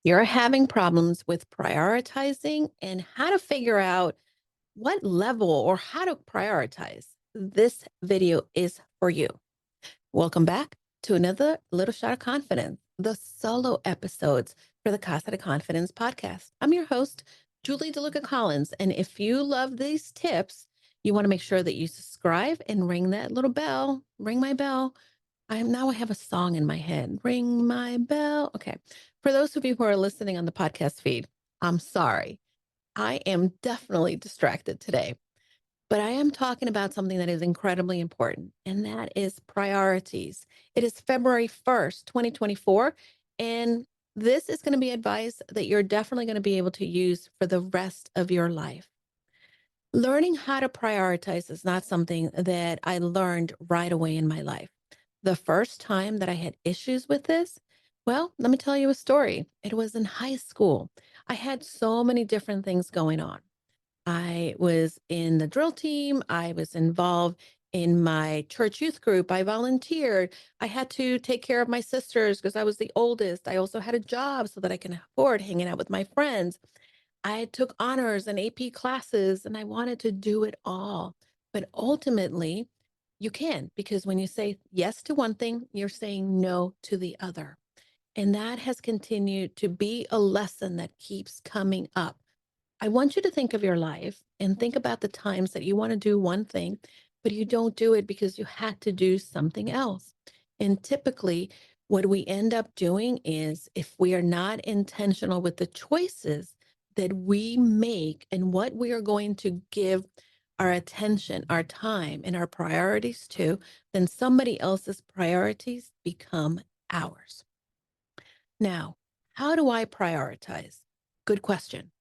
You're having problems with prioritizing and how to figure out what level or how to prioritize. This video is for you. Welcome back to another Little Shot of Confidence, the solo episodes for the Casa De Confidence podcast. I'm your host, Julie DeLucca-Collins. And if you love these tips, you want to make sure that you subscribe and ring that little bell, ring my bell. I have a song in my head. Ring my bell. Okay. For those of you who are listening on the podcast feed, I'm sorry. I am definitely distracted today, but I am talking about something that is incredibly important, and that is priorities. It is February 1st, 2024, and this is going to be advice that you're definitely going to be able to use for the rest of your life. Learning how to prioritize is not something that I learned right away in my life. The first time that I had issues with this, well, let me tell you a story. It was in high school. I had so many different things going on. I was in the drill team. I was involved in my church youth group. I volunteered. I had to take care of my sisters because I was the oldest. I also had a job so that I can afford hanging out with my friends. I took honors and AP classes and I wanted to do it all. But ultimately, you can, because when you say yes to one thing, you're saying no to the other. And that has continued to be a lesson that keeps coming up. I want you to think of your life and think about the times that you want to do one thing, but you don't do it because you had to do something else. And typically, what we end up doing is if we are not intentional with the choices that we make and what we are going to give our attention, our time, and our priorities to, then somebody else's priorities become ours. Now, how do I prioritize? Good question.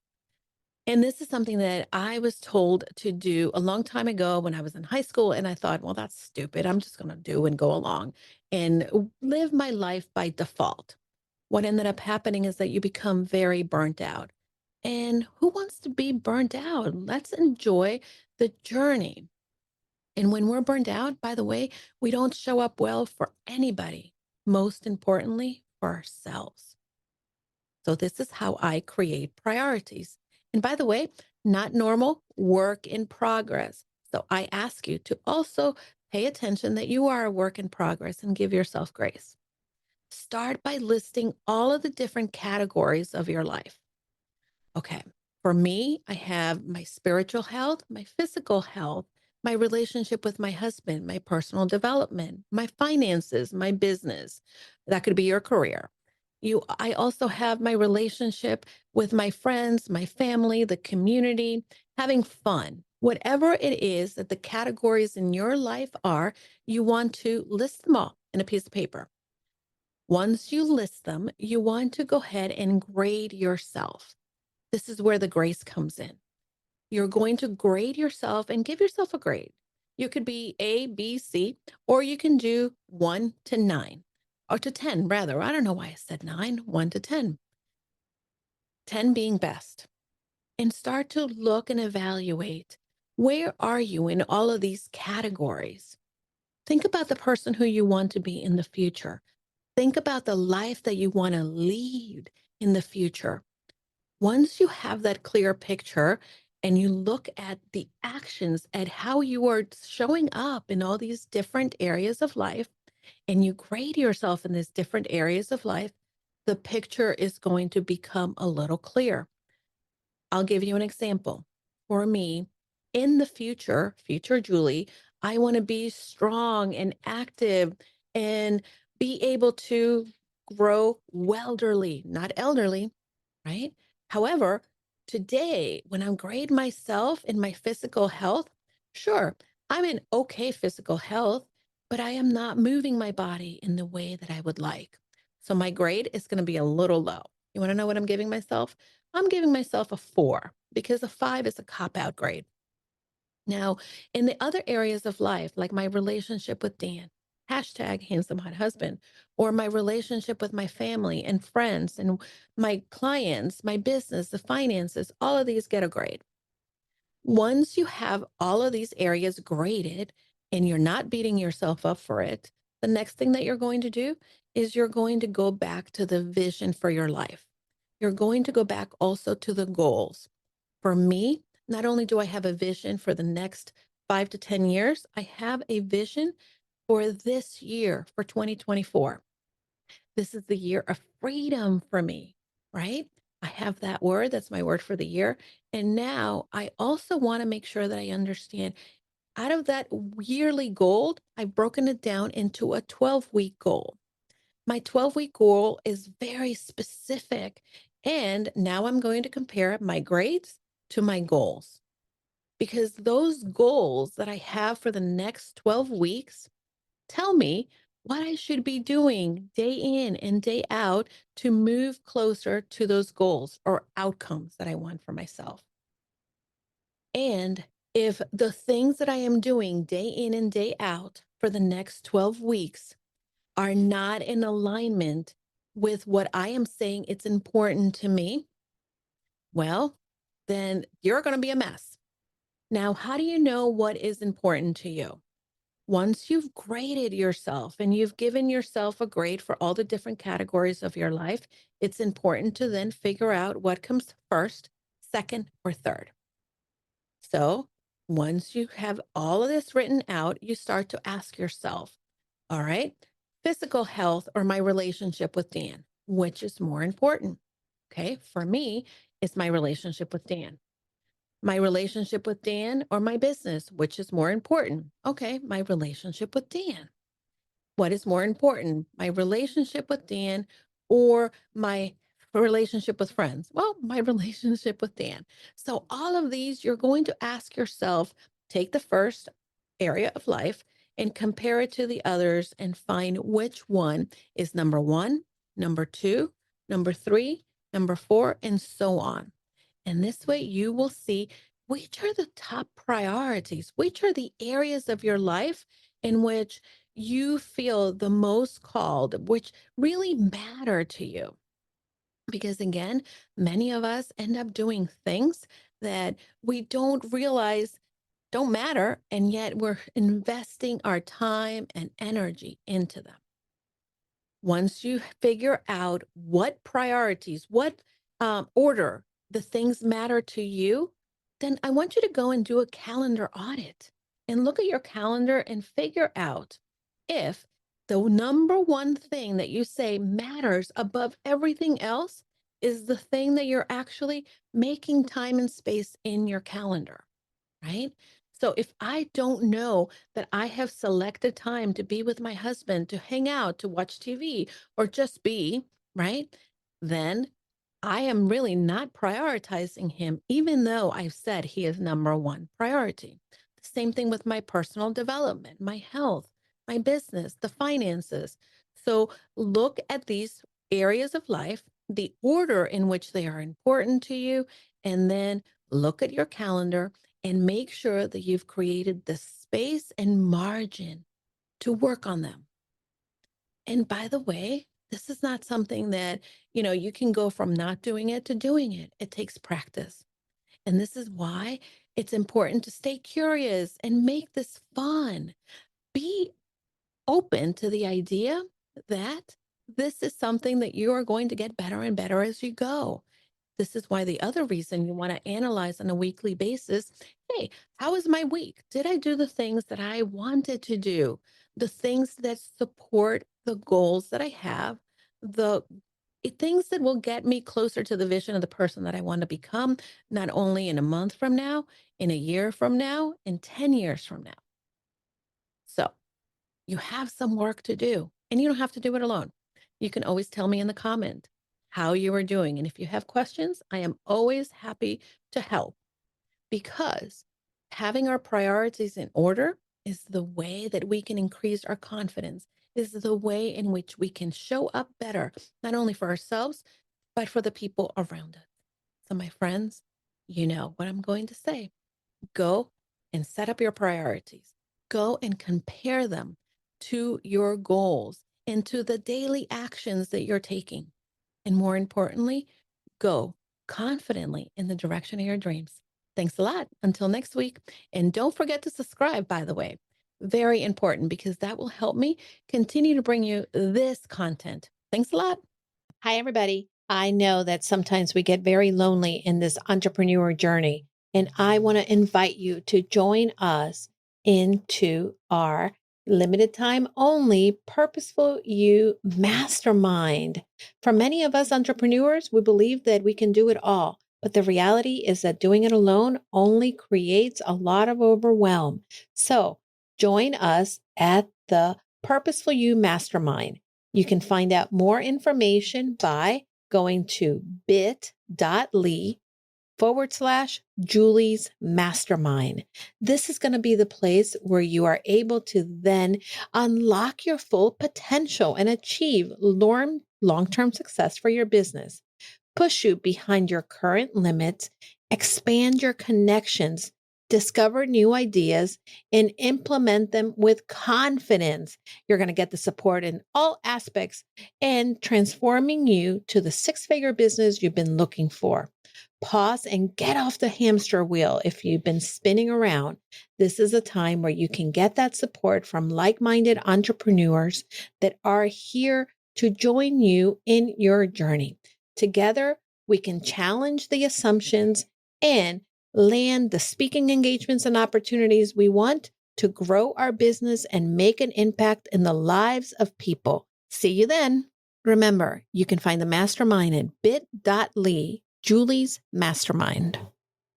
And this is something that I was told to do a long time ago when I was in high school. And I thought, well, that's stupid. I'm just going to do and go along and live my life by default. What ended up happening is that you become very burnt out. And who wants to be burnt out? Let's enjoy the journey. And when we're burned out, by the way, we don't show up well for anybody, most importantly, for ourselves. So this is how I create priorities. And by the way, not normal, work in progress. So I ask you to also pay attention that you are a work in progress and give yourself grace. Start by listing all of the different categories of your life. Okay. For me, I have my spiritual health, my physical health, my relationship with my husband, my personal development, my finances, my business. That could be your career. I also have my relationship with my friends, my family, the community, having fun. Whatever it is that the categories in your life are, you want to list them all in a piece of paper. Once you list them, you want to go ahead and grade yourself. This is where the grace comes in. You're going to grade yourself and give yourself a grade. You could be A, B, C, or you can do 1 to 9 or to 10, rather. I don't know why I said 9, 1 to 10, 10 being best. And start to look and evaluate, where are you in all of these categories? Think about the person who you want to be in the future. Think about the life that you want to lead in the future. Once you have that clear picture and you look at the actions, at how you are showing up in all these different areas of life, and you grade yourself in these different areas of life, the picture is going to become a little clear. I'll give you an example. For me, in the future Julie, I want to be strong and active and be able to grow welderly, not elderly, right? However, today, when I'm grade myself in my physical health, sure, I'm in okay physical health, but I am not moving my body in the way that I would like. So my grade is going to be a little low. You want to know what I'm giving myself? I'm giving myself a 4 because a 5 is a cop out grade. Now, in the other areas of life, like my relationship with Dan, hashtag handsome hot husband, or my relationship with my family and friends and my clients, my business, the finances, all of these get a grade. Once you have all of these areas graded and you're not beating yourself up for it, the next thing that you're going to do is you're going to go back to the vision for your life. you're going to go back also to the goals. For me, not only do I have a vision for the next 5 to 10 years, I have a vision for this year, for 2024. This is the year of freedom for me, right? I have that word. That's my word for the year. And now I also want to make sure that I understand out of that yearly goal, I've broken it down into a 12-week goal. My 12-week goal is very specific. And now I'm going to compare my grades to my goals because those goals that I have for the next 12 weeks tell me what I should be doing day in and day out to move closer to those goals or outcomes that I want for myself. And if the things that I am doing day in and day out for the next 12 weeks are not in alignment with what I am saying it's important to me, well, then you're going to be a mess. Now, how do you know what is important to you? Once you've graded yourself and you've given yourself a grade for all the different categories of your life, it's important to then figure out what comes first, second, or third. So once you have all of this written out, you start to ask yourself, all right, physical health or my relationship with Dan, which is more important? Okay. For me, it's my relationship with Dan. My relationship with Dan or my business, which is more important? Okay, my relationship with Dan. What is more important, my relationship with Dan or my relationship with friends? Well, my relationship with Dan. So, all of these, you're going to ask yourself, take the first area of life and compare it to the others and find which one is number one, number two, number three, number four, and so on. And this way you will see which are the top priorities, which are the areas of your life in which you feel the most called, which really matter to you. Because again, many of us end up doing things that we don't realize don't matter, and yet we're investing our time and energy into them. Once you figure out what priorities, what order the things matter to you, then I want you to go and do a calendar audit and look at your calendar and figure out if the number one thing that you say matters above everything else is the thing that you're actually making time and space in your calendar, right? So if I don't know that I have selected time to be with my husband, to hang out, to watch TV, or just be, right? Then I am really not prioritizing him, even though I've said he is number one priority. The same thing with my personal development, my health, my business, the finances. So look at these areas of life, the order in which they are important to you, and then look at your calendar and make sure that you've created the space and margin to work on them. And by the way, this is not something that, you can go from not doing it to doing it. It takes practice. And this is why it's important to stay curious and make this fun. Be open to the idea that this is something that you are going to get better and better as you go. This is why the other reason you want to analyze on a weekly basis. Hey, how was my week? Did I do the things that I wanted to do? The things that support the goals that I have, the things that will get me closer to the vision of the person that I want to become, not only in a month from now, in a year from now, in 10 years from now. So you have some work to do, and you don't have to do it alone. You can always tell me in the comment how you are doing. And if you have questions, I am always happy to help because having our priorities in order is the way that we can increase our confidence, is the way in which we can show up better, not only for ourselves, but for the people around us. So, my friends, you know what I'm going to say. Go and set up your priorities. Go and compare them to your goals and to the daily actions that you're taking. And more importantly, go confidently in the direction of your dreams. Thanks a lot. Until next week. And don't forget to subscribe, by the way. Very important because that will help me continue to bring you this content. Thanks a lot. Hi, everybody. I know that sometimes we get very lonely in this entrepreneur journey, and I want to invite you to join us into our limited time only Purposeful You Mastermind. For many of us entrepreneurs, we believe that we can do it all, but the reality is that doing it alone only creates a lot of overwhelm. So join us at the Purposeful You Mastermind. You can find out more information by going to bit.ly/Julie's Mastermind. This is going to be the place where you are able to then unlock your full potential and achieve long-term success for your business. Push you behind your current limits, expand your connections, discover new ideas, and implement them with confidence. You're going to get the support in all aspects and transforming you to the six-figure business you've been looking for. Pause and get off the hamster wheel if you've been spinning around. This is a time where you can get that support from like-minded entrepreneurs that are here to join you in your journey. Together, we can challenge the assumptions and land the speaking engagements and opportunities we want to grow our business and make an impact in the lives of people. See you then. Remember, you can find the mastermind at bit.ly, Julie's Mastermind.